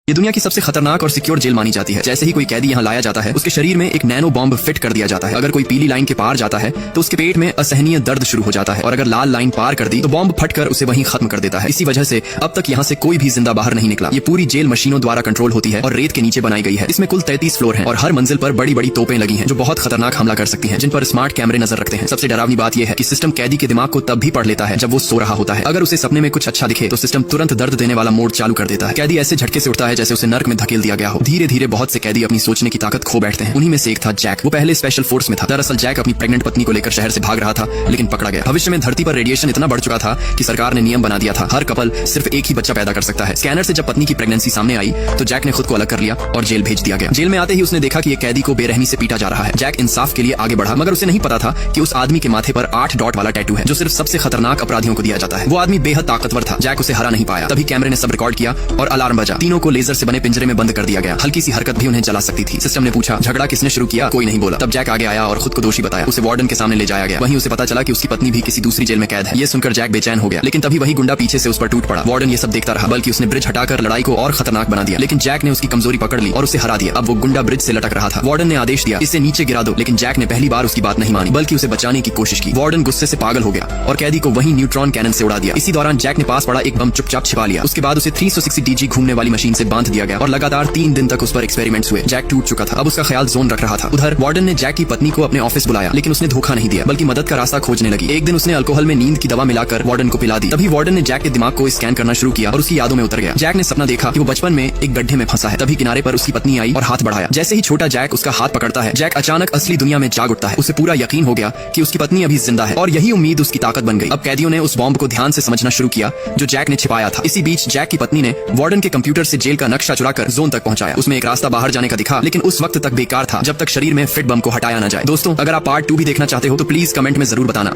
ये दुनिया की सबसे खतरनाक और सिक्योर जेल मानी जाती है। जैसे ही कोई कैदी यहाँ लाया जाता है, उसके शरीर में एक नैनो बॉम्ब फिट कर दिया जाता है। अगर कोई पीली लाइन के पार जाता है तो उसके पेट में असहनीय दर्द शुरू हो जाता है, और अगर लाल लाइन पार कर दी तो बॉम्ब फटकर उसे वहीं खत्म कर देता है। इसी वजह से अब तक यहाँ से कोई भी जिंदा बाहर नहीं निकला। ये पूरी जेल मशीनों द्वारा कंट्रोल होती है और रेत के नीचे बनाई गई है। इसमें कुल 33 फ्लोर हैं और हर मंजिल पर बड़ी बड़ी तोपें लगी हैं जो बहुत खतरनाक हमला कर सकती हैं, जिन पर स्मार्ट कैमरे नजर रखते हैं। सबसे डरावनी बात यह है कि सिस्टम कैदी के दिमाग को तब भी पढ़ लेता है जब वो सो रहा होता है। अगर उसे सपने में कुछ अच्छा दिखे तो सिस्टम तुरंत दर्द देने वाला मोड चालू कर देता है। कैदी ऐसे झटके से उठता है जैसे उसे नर्क में धकेल दिया गया हो। धीरे धीरे बहुत से कैदी अपनी सोचने की ताकत खो बैठते हैं। उन्हीं में से एक था जैक। वो पहले स्पेशल फोर्स में था। दरअसल जैक अपनी प्रेग्नेंट पत्नी को लेकर शहर से भाग रहा था, लेकिन पकड़ा गया। भविष्य में धरती पर रेडिएशन इतना बढ़ चुका था कि सरकार ने नियम बना दिया था, हर कपल सिर्फ एक ही बच्चा पैदा कर सकता है। स्कैनर से जब पत्नी की प्रेगनेंसी सामने आई तो जैक ने खुद को अलग कर लिया और जेल भेज दिया गया। जेल में आते ही उसने देखा कि ये कैदी को बेरहमी से पीटा जा रहा है। जैक इंसाफ के लिए आगे बढ़ा, मगर उसे नहीं पता था कि उस आदमी के माथे पर 8 डॉट वाला टैटू है जो सिर्फ सबसे खतरनाक अपराधियों को दिया जाता है। वो आदमी बेहद ताकतवर था। जैक उसे हरा नहीं पाया। तभी कैमरे ने सब रिकॉर्ड किया और अलार्म बजा। तीनों को लेजर से बने पिंजरे में बंद कर दिया गया। हल्की सी हरकत भी उन्हें जला सकती थी। सिस्टम ने पूछा, झगड़ा किसने शुरू किया? कोई नहीं बोला। तब जैक आगे आया और खुद को दोषी बताया। उसे वार्डन के सामने ले जाया गया। वहीं उसे पता चला कि उसकी पत्नी भी किसी दूसरी जेल में कैद है। ये सुनकर जैक बेचैन हो गया, लेकिन तभी वही गुंडा पीछे से उस पर टूट पड़ा। वार्डन ये सब देखता रहा, बल्कि उसने ब्रिज हटाकर लड़ाई को और खतरनाक बना दिया। लेकिन जैक ने उसकी कमजोरी पकड़ ली और उसे हरा दिया। अब वो गुंडा ब्रिज से लटक रहा था। वार्डन ने आदेश दिया, इसे नीचे गिरा दो, लेकिन जैक ने पहली बार उसकी बात नहीं मानी, बल्कि उसे बचाने की कोशिश की। वार्डन गुस्से से पागल हो गया और कैदी को वहीं न्यूट्रॉन कैनन से उड़ा दिया। इसी दौरान जैक ने पास पड़ा एक बम चुपचाप छिपा लिया। उसके बाद उसे 360 डीजी घूमने वाली मशीन से बांध दिया गया और लगातार 3 दिन तक उस पर एक्सपेरिमेंट्स हुए। जैक टूट चुका था। अब उसका ख्याल जोन रख रहा था। उधर वार्डन ने जैक की पत्नी को अपने ऑफिस बुलाया, लेकिन उसने धोखा नहीं दिया, बल्कि मदद का रास्ता खोजने लगी। एक दिन उसने अल्कोहल में नींद की दवा मिलाकर वार्डन को पिला दी। तभी वार्डन ने जैक के दिमाग को स्कैन करना शुरू किया और उसकी यादों में उतर गया। जैक ने सपना देखा कि वो बचपन में एक गड्ढे में फंसा है। तभी किनारे पर उसकी पत्नी आई और हाथ बढ़ाया। जैसे ही छोटा जैक उसका हाथ पकड़ता है, जैक अचानक असली दुनिया में जाग उठता है। उसे पूरा यकीन हो गया कि उसकी पत्नी अभी जिंदा है और यही उम्मीद उसकी ताकत बन गई। अब कैदियों ने उस बॉम्ब को ध्यान से समझना शुरू किया जो जैक ने छिपाया था। इसी बीच जैक की पत्नी ने वार्डन के कंप्यूटर से जेल का नक्शा चुराकर जोन तक पहुंचाया। उसमें एक रास्ता बाहर जाने का दिखा, लेकिन उस वक्त तक बेकार था जब तक शरीर में फिट बम को हटाया न जाए। दोस्तों, अगर आप पार्ट 2 भी देखना चाहते हो तो प्लीज कमेंट में जरूर बताना।